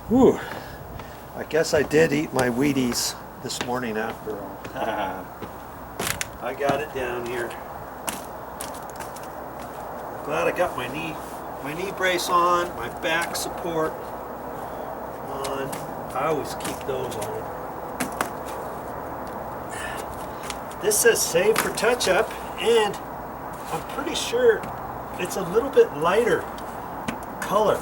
Whew. I guess I did eat my Wheaties this morning after all. I got it down here. I'm glad I got my knee brace on, my back support on. I always keep those on. This says save for touch-up, and I'm pretty sure it's a little bit lighter color.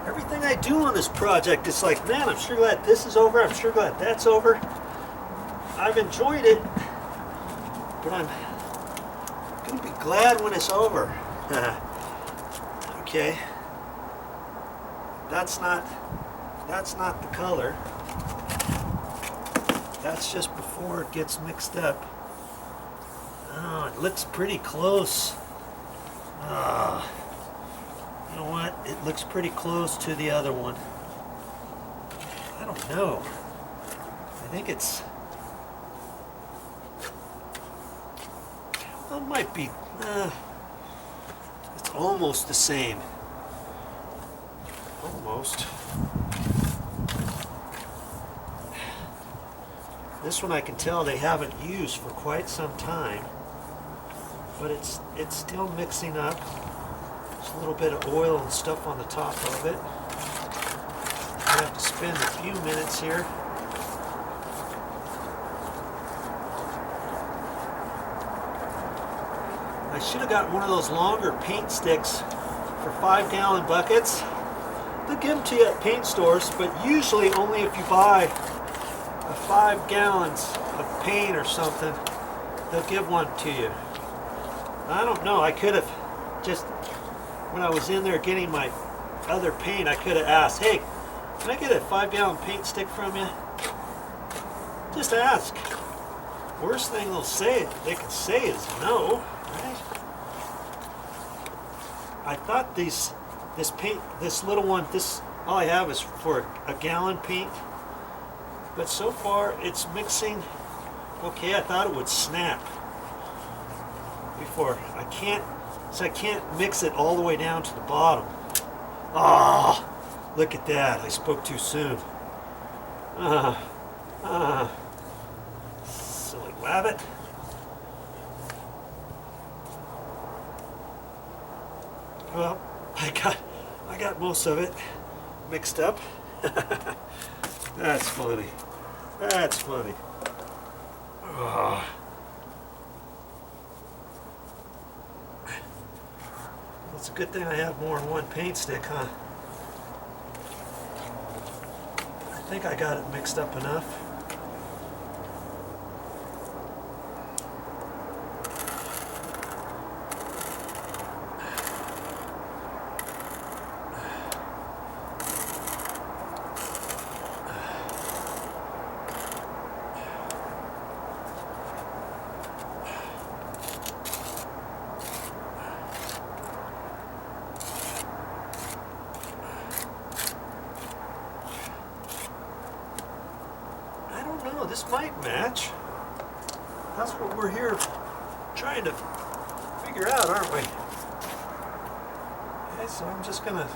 Everything I do on this project, it's like, man, I'm sure glad this is over. I'm sure glad that's over. I've enjoyed it, but I'm gonna be glad when it's over. Okay, that's not the color. That's just before it gets mixed up. Oh, it looks pretty close. You know what? It looks pretty close to the other one. I don't know. I think it might be. It's almost the same. Almost. This one I can tell they haven't used for quite some time, but it's still mixing up. There's a little bit of oil and stuff on the top of it. I have to spend a few minutes here. I should have got one of those longer paint sticks for 5-gallon buckets. They'll give them to you at paint stores, but usually only if you buy 5 gallons of paint or something, they'll give one to you. I don't know, I could have just, when I was in there getting my other paint, I could have asked, hey, can I get a 5-gallon paint stick from you? Just ask. Worst thing they can say is no, right? I thought this paint, this little one, all I have is for a gallon paint, but so far it's mixing okay. I thought it would snap before. I can't mix it all the way down to the bottom. Ah, look at that, I spoke too soon. Silly rabbit. Well, I got most of it mixed up. That's funny. That's funny. Oh. It's a good thing I have more than one paint stick, huh? I think I got it mixed up enough. This might match. That's what we're here trying to figure out, aren't we? Okay, so I'm just gonna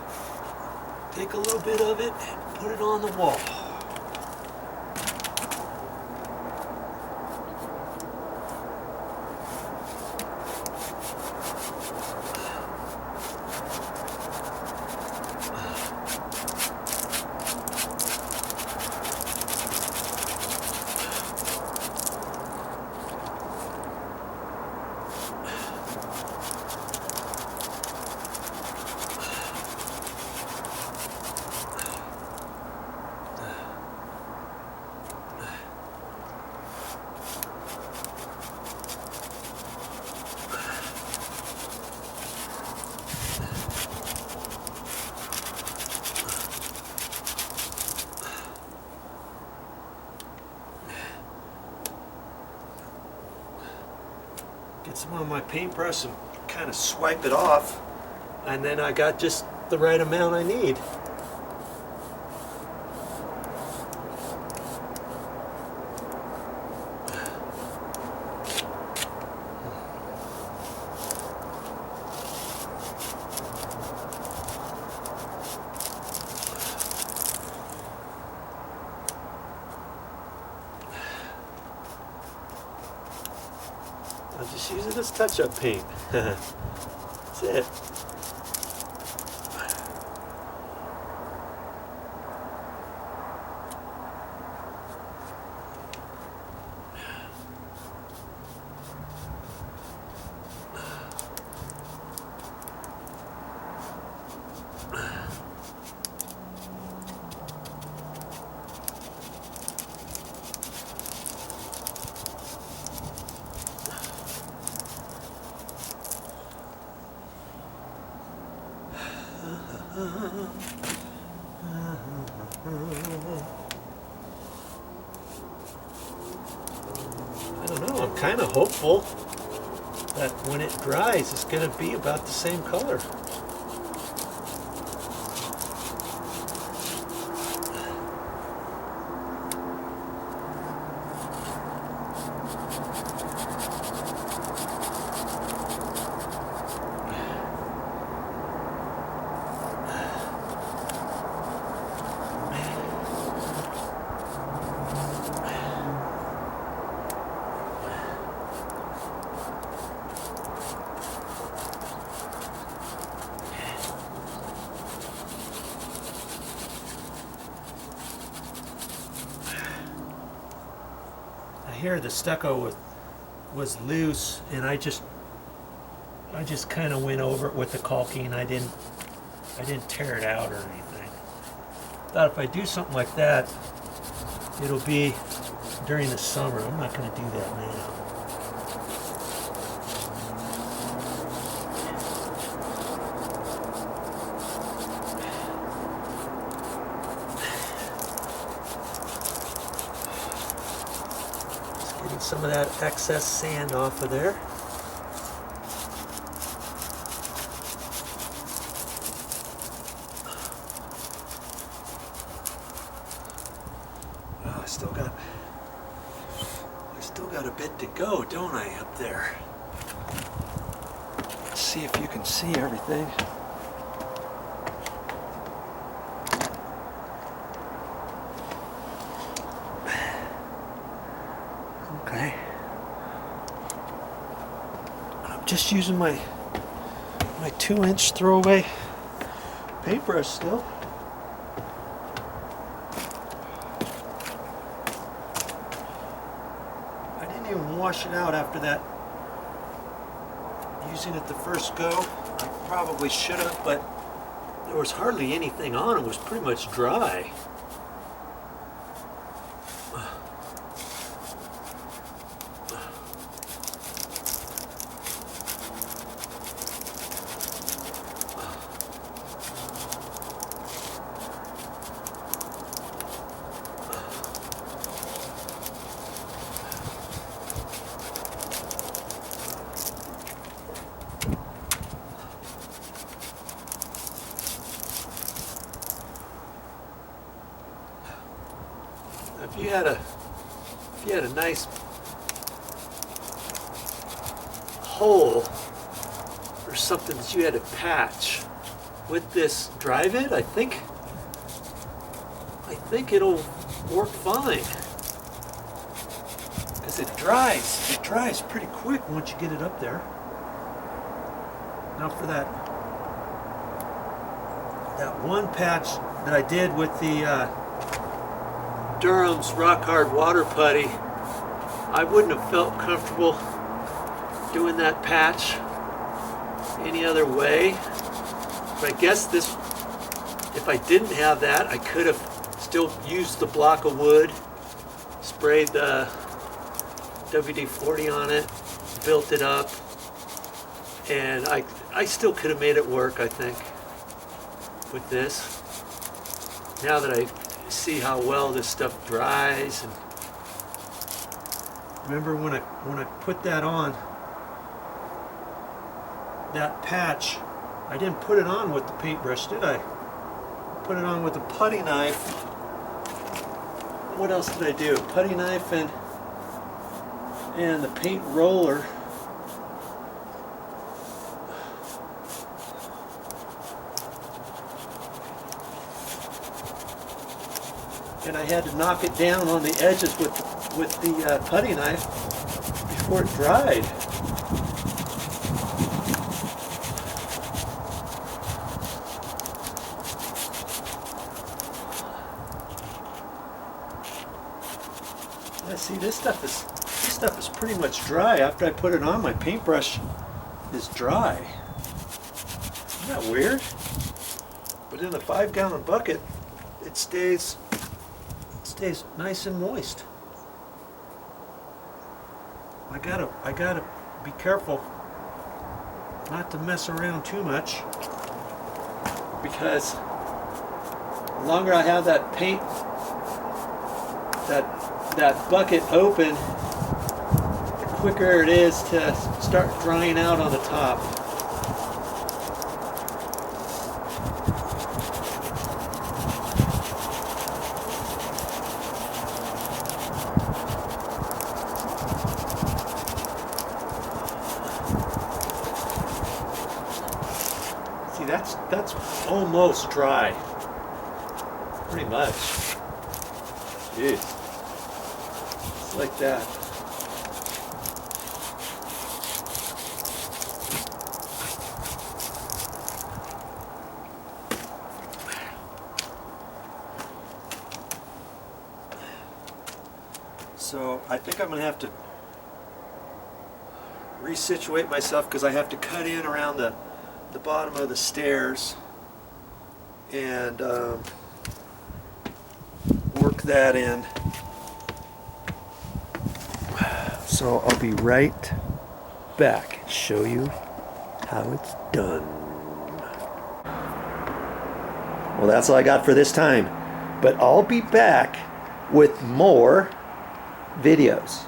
take a little bit of it and put it on the wall. Get some on my paintbrush and kind of swipe it off, and then I got just the right amount I need. I'll just use it as touch-up paint. That's it. I don't know, I'm kind of hopeful that when it dries it's going to be about the same color. Here the stucco was loose, and I just kind of went over it with the caulking. I didn't tear it out or anything. Thought if I do something like that, it'll be during the summer. I'm not going to do that now. Some of that excess sand off of there. Oh, I still got a bit to go, don't I, up there? Let's see if you can see everything. Okay. I'm just using my 2-inch throwaway paintbrush still. I didn't even wash it out after that. Using it the first go. I probably should have, but there was hardly anything on it. It was pretty much dry. If you had a nice hole or something that you had to patch with this dry-vid, I think it'll work fine. Because it dries pretty quick once you get it up there. Now for that one patch that I did with the Durham's Rock Hard Water Putty, I wouldn't have felt comfortable doing that patch any other way. But I guess this, if I didn't have that, I could have still used the block of wood, sprayed the WD-40 on it, built it up, and I still could have made it work, I think, with this. Now that I see how well this stuff dries, and remember when I put that on, that patch, I didn't put it on with the paintbrush, did I? Put it on with a putty knife. What else did I do? Putty knife and the paint roller. And I had to knock it down on the edges with the putty knife before it dried. See, this stuff is pretty much dry. After I put it on, my paintbrush is dry. Isn't that weird? But in the 5-gallon bucket, it stays nice and moist. I gotta be careful not to mess around too much, because the longer I have that paint, that bucket open, the quicker it is to start drying out on the top. See, that's almost dry. Pretty much. Jeez. It's like that. So I think I'm going to have to resituate myself, because I have to cut in around the bottom of the stairs and work that in. So I'll be right back and show you how it's done. Well, that's all I got for this time, but I'll be back with more videos.